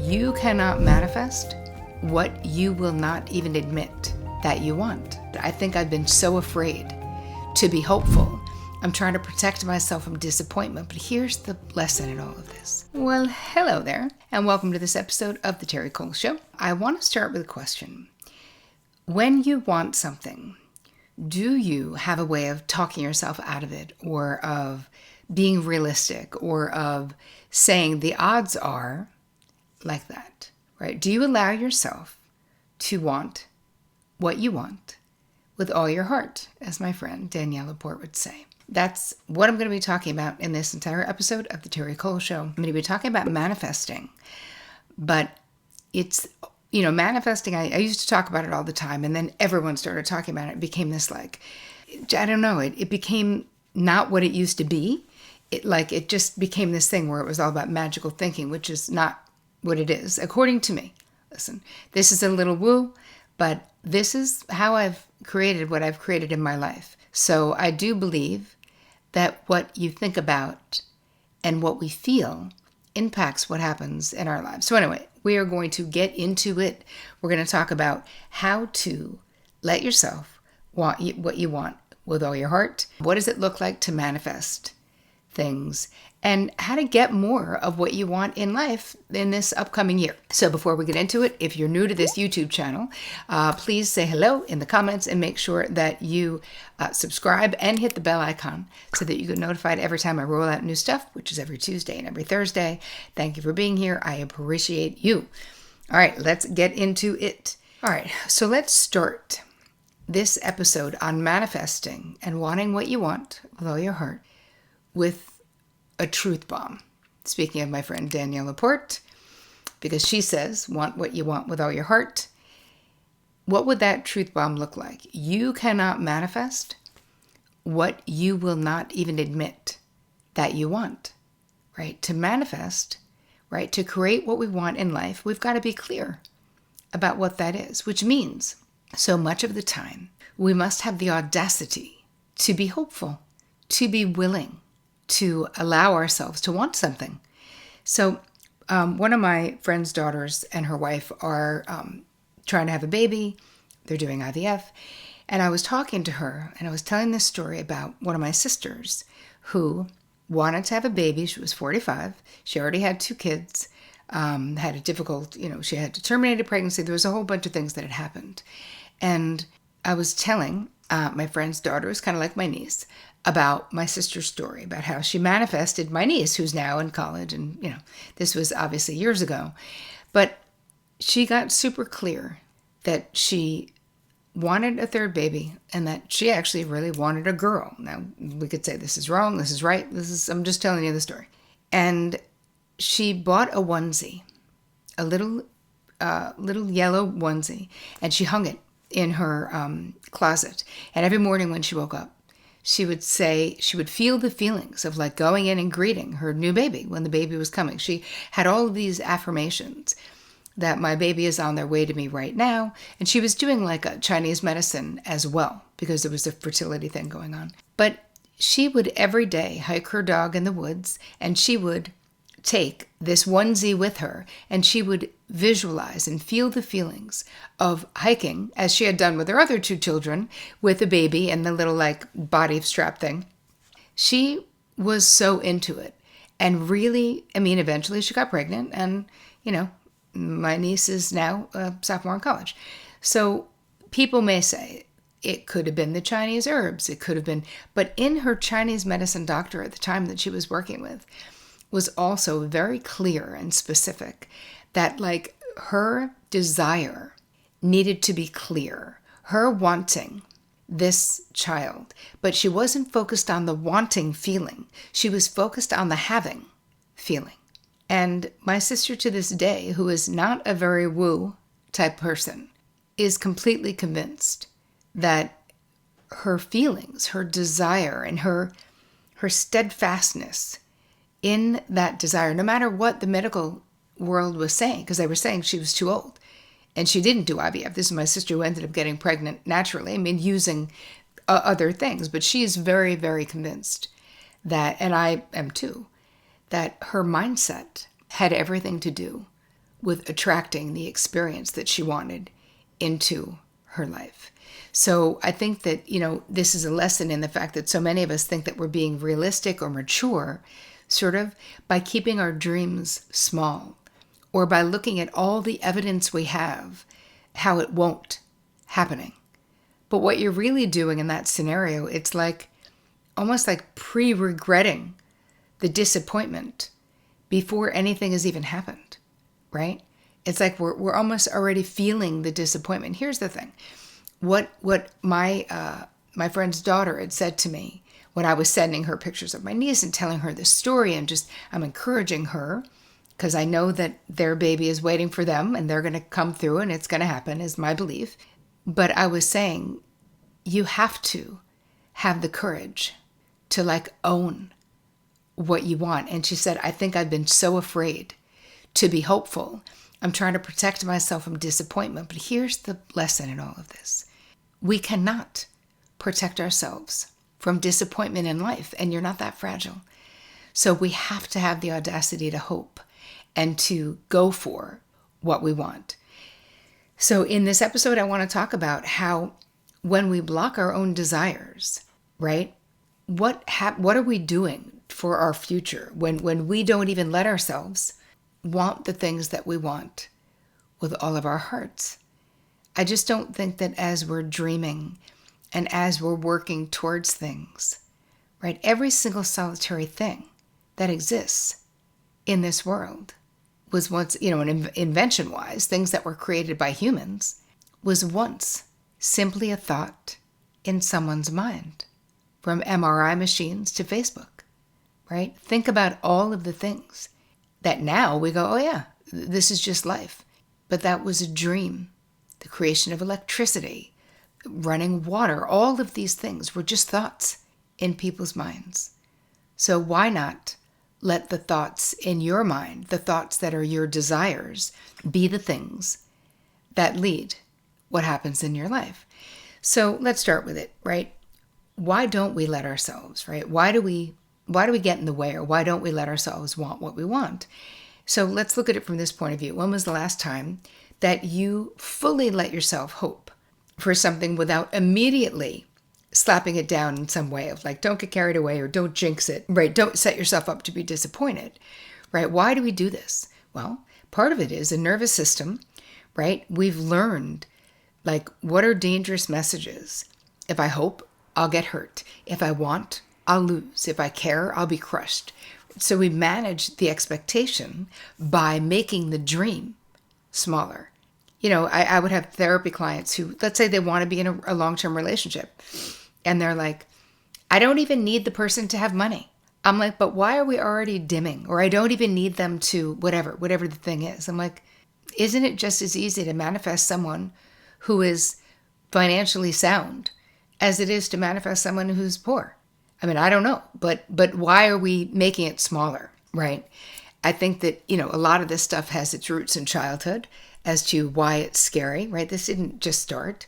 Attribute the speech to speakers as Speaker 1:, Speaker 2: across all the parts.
Speaker 1: You cannot manifest what you will not even admit that you want. I think I've been so afraid to be hopeful. I'm trying to protect myself from disappointment, but here's the lesson in all of this. Well, hello there, and welcome to this episode of the Terri Cole Show. I want to start with a question. When you want something, do you have a way of talking yourself out of it, or of being realistic, or of saying the odds are like that, right? Do you allow yourself to want what you want with all your heart, as my friend Danielle Laporte would say? That's what I'm going to be talking about in this entire episode of the Terri Cole Show. I'm going to be talking about manifesting, but it's, manifesting, I used to talk about it all the time, and then everyone started talking about it. It became this it became not what it used to be. It just became this thing where it was all about magical thinking, which is not what it is, according to me. Listen, this is a little woo, but this is how I've created what I've created in my life. So I do believe that what you think about and what we feel impacts what happens in our lives. So anyway, we are going to get into it. We're going to talk about how to let yourself want what you want with all your heart. What does it look like to manifest things, and how to get more of what you want in life in this upcoming year. So before we get into it, if you're new to this YouTube channel, please say hello in the comments and make sure that you subscribe and hit the bell icon so that you get notified every time I roll out new stuff, which is every Tuesday and every Thursday. Thank you for being here. I appreciate you. All right, let's get into it. All right, so let's start this episode on manifesting and wanting what you want with all your heart with a truth bomb. Speaking of my friend Danielle Laporte, because she says, want what you want with all your heart. What would that truth bomb look like? You cannot manifest what you will not even admit that you want, right? To manifest, right? To create what we want in life, we've got to be clear about what that is, which means so much of the time, we must have the audacity to be hopeful, to be willing, to allow ourselves to want something. So one of my friend's daughters and her wife are trying to have a baby. They're doing IVF. And I was talking to her, and I was telling this story about one of my sisters who wanted to have a baby. She was 45. She already had 2 kids, had a difficult, she had to terminate a pregnancy. There was a whole bunch of things that had happened. And I was telling my friend's daughter, who's kind of like my niece, about my sister's story, about how she manifested my niece, who's now in college. And, this was obviously years ago. But she got super clear that she wanted a 3rd baby and that she actually really wanted a girl. Now, we could say this is wrong, this is right. I'm just telling you the story. And she bought a onesie, a little yellow onesie, and she hung it in her closet. And every morning when she woke up, she would feel the feelings of like going in and greeting her new baby when the baby was coming. She had all of these affirmations that my baby is on their way to me right now. And she was doing like a Chinese medicine as well, because there was a fertility thing going on. But she would every day hike her dog in the woods, and she would take this onesie with her, and she would visualize and feel the feelings of hiking, as she had done with her other 2 children, with a baby and the little body strap thing. She was so into it. And really, eventually she got pregnant, and, my niece is now a sophomore in college. So people may say it could have been the Chinese herbs. It could have been, but in her Chinese medicine doctor at the time that she was working with, was also very clear and specific that her desire needed to be clear, her wanting this child, but she wasn't focused on the wanting feeling. She was focused on the having feeling. And my sister to this day, who is not a very woo type person, is completely convinced that her feelings, her desire, and her steadfastness in that desire, no matter what the medical world was saying, because they were saying she was too old and she didn't do IVF. This is my sister who ended up getting pregnant naturally, using other things, but she is very, very convinced that, and I am too, that her mindset had everything to do with attracting the experience that she wanted into her life. So I think that, this is a lesson in the fact that so many of us think that we're being realistic or mature, sort of by keeping our dreams small, or by looking at all the evidence we have, how it won't happening. But what you're really doing in that scenario, it's like almost like pre-regretting the disappointment before anything has even happened, right? It's like we're almost already feeling the disappointment. Here's the thing. What my friend's daughter had said to me when I was sending her pictures of my niece and telling her this story, and I'm encouraging her because I know that their baby is waiting for them and they're going to come through and it's going to happen, is my belief. But I was saying, you have to have the courage to own what you want. And she said, I think I've been so afraid to be hopeful. I'm trying to protect myself from disappointment. But here's the lesson in all of this. We cannot protect ourselves from disappointment in life, and you're not that fragile. So we have to have the audacity to hope and to go for what we want. So in this episode, I want to talk about how when we block our own desires, right? What are we doing for our future when we don't even let ourselves want the things that we want with all of our hearts? I just don't think that as we're dreaming and as we're working towards things, right? Every single solitary thing that exists in this world was once, invention-wise, things that were created by humans, was once simply a thought in someone's mind, from MRI machines to Facebook, right? Think about all of the things that now we go, oh yeah, this is just life. But that was a dream. The creation of electricity, running water, all of these things were just thoughts in people's minds. So why not let the thoughts in your mind, the thoughts that are your desires, be the things that lead what happens in your life? So let's start with it, right? Why don't we let ourselves, right? Why do we get in the way, or why don't we let ourselves want what we want? So let's look at it from this point of view. When was the last time that you fully let yourself hope for something without immediately slapping it down in some way of don't get carried away or don't jinx it, right? Don't set yourself up to be disappointed, right? Why do we do this? Well, part of it is a nervous system, right? We've learned what are dangerous messages. If I hope, I'll get hurt. If I want, I'll lose. If I care, I'll be crushed. So we manage the expectation by making the dream smaller. I would have therapy clients who, let's say they want to be in a long-term relationship, and they're like, I don't even need the person to have money. I'm like, but why are we already dimming? Or I don't even need them to whatever the thing is. I'm like, isn't it just as easy to manifest someone who is financially sound as it is to manifest someone who's poor? I mean, I don't know, but why are we making it smaller, right? I think that, a lot of this stuff has its roots in childhood as to why it's scary, right? This didn't just start,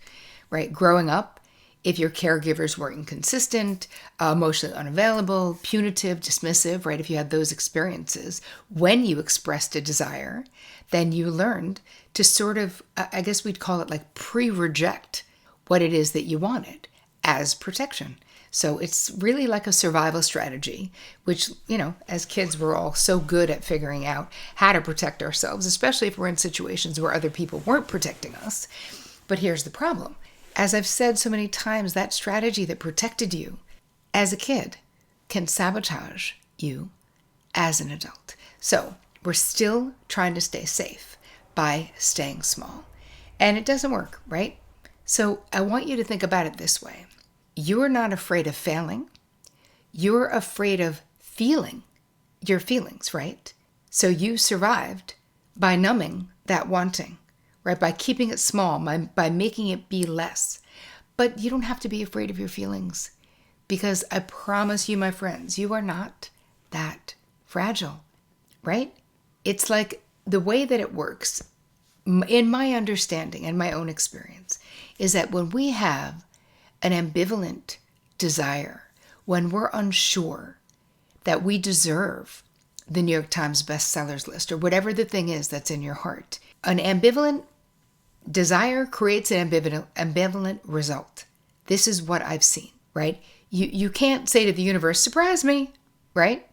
Speaker 1: right? Growing up, if your caregivers were inconsistent, emotionally unavailable, punitive, dismissive, right? If you had those experiences, when you expressed a desire, then you learned to sort of, I guess we'd call it pre-reject what it is that you wanted as protection. So it's really like a survival strategy, which, as kids, we're all so good at figuring out how to protect ourselves, especially if we're in situations where other people weren't protecting us. But here's the problem. As I've said so many times, that strategy that protected you as a kid can sabotage you as an adult. So we're still trying to stay safe by staying small. And it doesn't work, right? So I want you to think about it this way. You're not afraid of failing. You're afraid of feeling your feelings, right? So you survived by numbing that wanting, right? By keeping it small, by making it be less. But you don't have to be afraid of your feelings, because I promise you, my friends, you are not that fragile, right? It's like the way that it works, in my understanding and my own experience, is that when we have an ambivalent desire, when we're unsure that we deserve the New York Times bestsellers list, or whatever the thing is that's in your heart. An ambivalent desire creates an ambivalent result. This is what I've seen, right? You can't say to the universe, surprise me, right?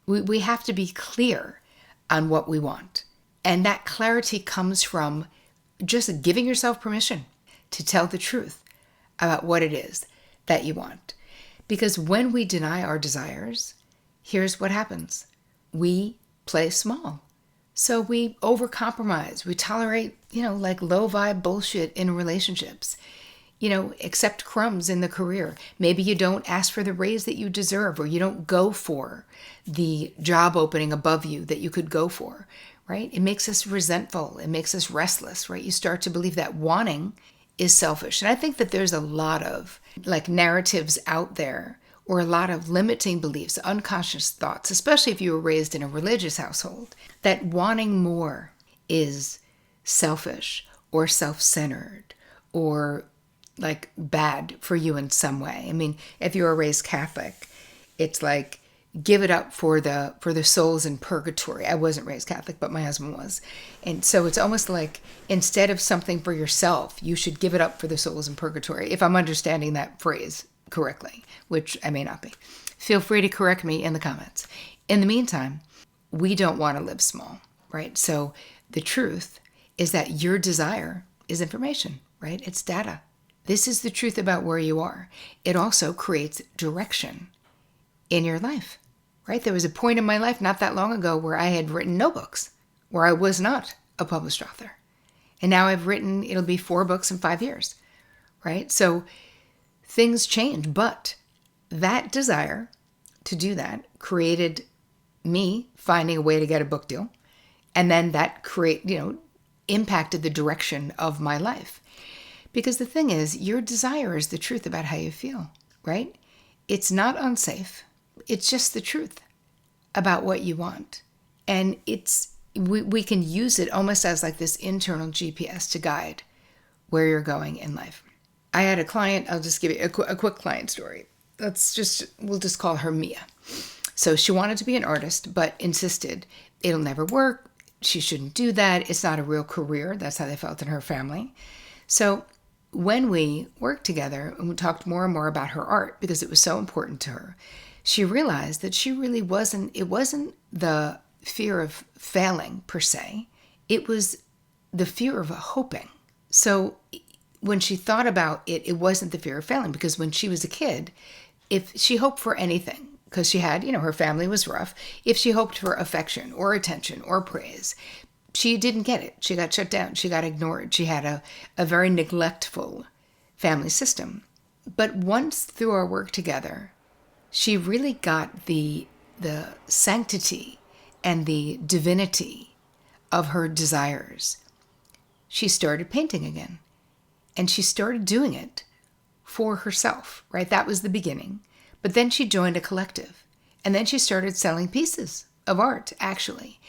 Speaker 1: We have to be clear on what we want. And that clarity comes from just giving yourself permission to tell the truth about what it is that you want. Because when we deny our desires, here's what happens. We play small. So we overcompromise. We tolerate, like low vibe bullshit in relationships. Accept crumbs in the career. Maybe you don't ask for the raise that you deserve, or you don't go for the job opening above you that you could go for, right? It makes us resentful. It makes us restless, right? You start to believe that wanting is selfish. And I think that there's a lot of narratives out there, or a lot of limiting beliefs, unconscious thoughts, especially if you were raised in a religious household, that wanting more is selfish or self-centered or bad for you in some way. I mean, if you were raised Catholic, it's like, give it up for the souls in purgatory. I wasn't raised Catholic, but my husband was. And so it's almost like, instead of something for yourself, you should give it up for the souls in purgatory, if I'm understanding that phrase correctly, which I may not be. Feel free to correct me in the comments. In the meantime, we don't want to live small, right? So the truth is that your desire is information, right? It's data. This is the truth about where you are. It also creates direction in your life, right? There was a point in my life not that long ago where I had written no books, where I was not a published author. And now I've written, it'll be 4 books in 5 years, right? So things change, but that desire to do that created me finding a way to get a book deal. And then that impacted the direction of my life. Because the thing is, your desire is the truth about how you feel, right? It's not unsafe. It's just the truth about what you want. And we can use it almost as this internal GPS to guide where you're going in life. I had a client, I'll just give you a quick client story. We'll just call her Mia. So she wanted to be an artist, but insisted it'll never work. She shouldn't do that. It's not a real career. That's how they felt in her family. So when we worked together and we talked more and more about her art, because it was so important to her, she realized that it wasn't the fear of failing per se. It was the fear of hoping. So when she thought about it, it wasn't the fear of failing, because when she was a kid, if she hoped for anything, because she had, her family was rough, if she hoped for affection or attention or praise, she didn't get it. She got shut down. She got ignored. She had a very neglectful family system. But once through our work together, she really got the sanctity and the divinity of her desires. She started painting again. And she started doing it for herself, right? That was the beginning. But then she joined a collective. And then she started selling pieces of art, actually.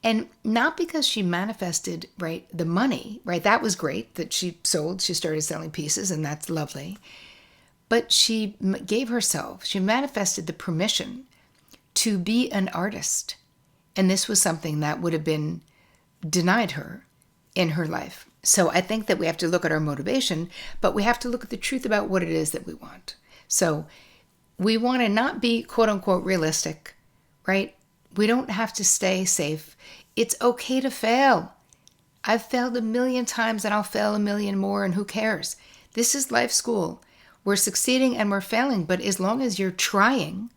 Speaker 1: And not because she manifested, right, the money, right? That was great that she started selling pieces, and that's lovely. But she manifested the permission to be an artist. And this was something that would have been denied her in her life. So I think that we have to look at our motivation, but we have to look at the truth about what it is that we want. So we want to not be quote unquote realistic, right? We don't have to stay safe. It's okay to fail. I've failed 1,000,000 times and I'll fail 1,000,000 more, and who cares? This is life school. We're succeeding and we're failing, but as long as you're trying,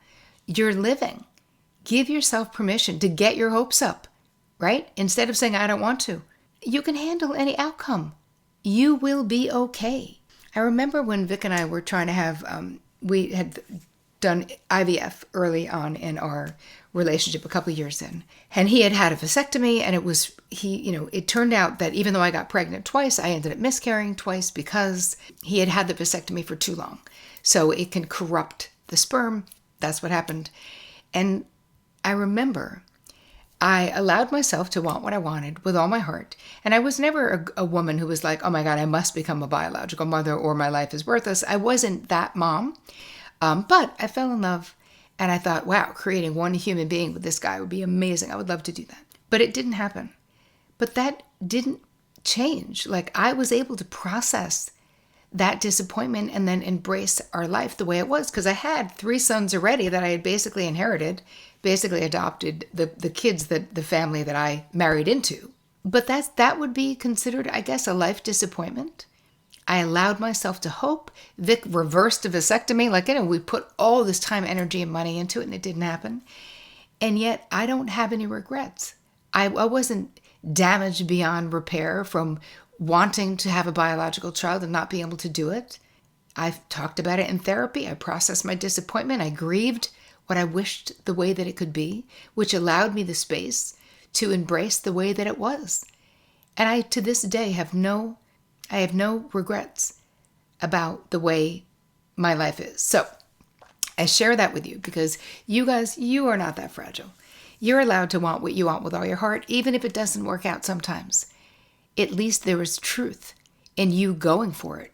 Speaker 1: you're living. Give yourself permission to get your hopes up, right? Instead of saying, I don't want to. You can handle any outcome. You will be okay. I remember when Vic and I were trying to have, we had done IVF early on in our relationship, a couple of years in, and he had a vasectomy, and it turned out that even though I got pregnant twice, I ended up miscarrying twice because he had the vasectomy for too long. So it can corrupt the sperm. That's what happened. And I remember I allowed myself to want what I wanted with all my heart. And I was never a woman who was like, oh my God, I must become a biological mother or my life is worthless. I wasn't that mom. But I fell in love And I thought, wow, creating one human being with this guy would be amazing. I would love to do that. But it didn't happen. But that didn't change. Like, I was able to process that disappointment and then embrace our life the way it was. Because I had 3 sons already that I had basically inherited, basically adopted the kids, that the family that I married into. But that would be considered, I guess, a life disappointment. I allowed myself to hope. Vic reversed a vasectomy. Like, we put all this time, energy, and money into it, and it didn't happen. And yet, I don't have any regrets. I wasn't damaged beyond repair from wanting to have a biological child and not being able to do it. I've talked about it in therapy. I processed my disappointment. I grieved what I wished the way that it could be, which allowed me the space to embrace the way that it was. And I, to this day, have no regrets about the way my life is. So I share that with you because you guys, you are not that fragile. You're allowed to want what you want with all your heart, even if it doesn't work out sometimes. At least there is truth in you going for it,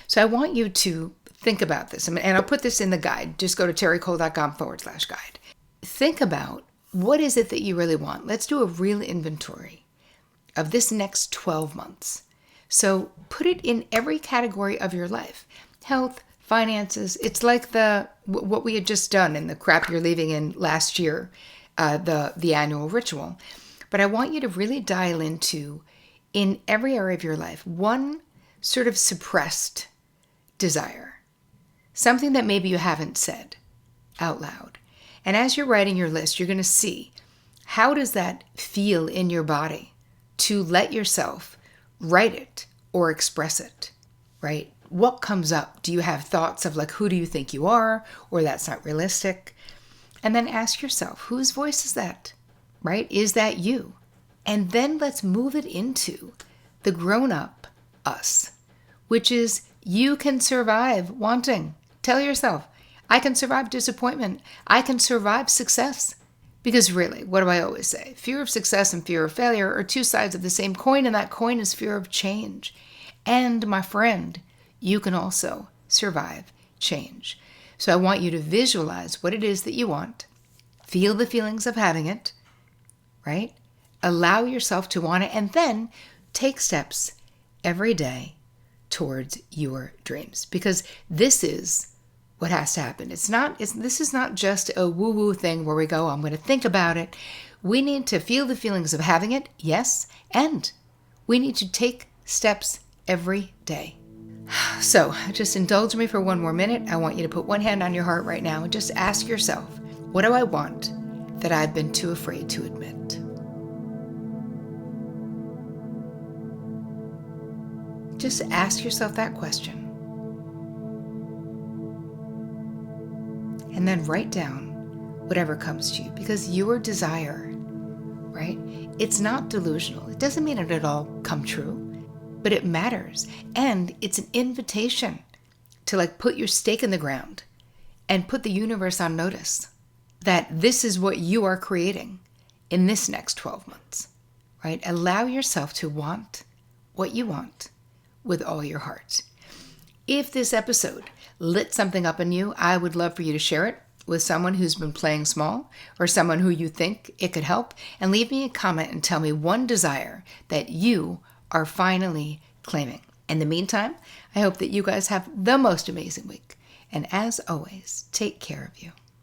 Speaker 1: So I want you to think about this. And I'll put this in the guide. Just go to terricole.com/guide. Think about, what is it that you really want? Let's do a real inventory of this next 12 months. So put it in every category of your life. Health, finances. It's like what we had just done in the crap you're leaving in last year, the annual ritual. But I want you to really dial into, in every area of your life, one sort of suppressed desire. Something that maybe you haven't said out loud. And as you're writing your list, you're going to see, how does that feel in your body to let yourself write it or express it, right? What comes up? Do you have thoughts of like, who do you think you are? Or that's not realistic? And then ask yourself, whose voice is that, right? Is that you? And then let's move it into the grown-up us, which is, you can survive wanting. Tell yourself, I can survive disappointment. I can survive success. Because really, what do I always say? Fear of success and fear of failure are 2 sides of the same coin, and that coin is fear of change. And my friend, you can also survive change. So I want you to visualize what it is that you want. Feel the feelings of having it, right? Allow yourself to want it, and then take steps every day towards your dreams. Because this is what has to happen. This is not just a woo-woo thing where we go, I'm going to think about it. We need to feel the feelings of having it, yes, and we need to take steps every day. So just indulge me for one more minute. I want you to put one hand on your heart right now and just ask yourself, what do I want that I've been too afraid to admit? Just ask yourself that question. And then write down whatever comes to you, because your desire, right? It's not delusional. It doesn't mean it'll all come true, but it matters. And it's an invitation to like put your stake in the ground and put the universe on notice that this is what you are creating in this next 12 months, right? Allow yourself to want what you want with all your heart. If this episode lit something up in you, I would love for you to share it with someone who's been playing small or someone who you think it could help, and leave me a comment and tell me one desire that you are finally claiming. In the meantime, I hope that you guys have the most amazing week. And as always, take care of you.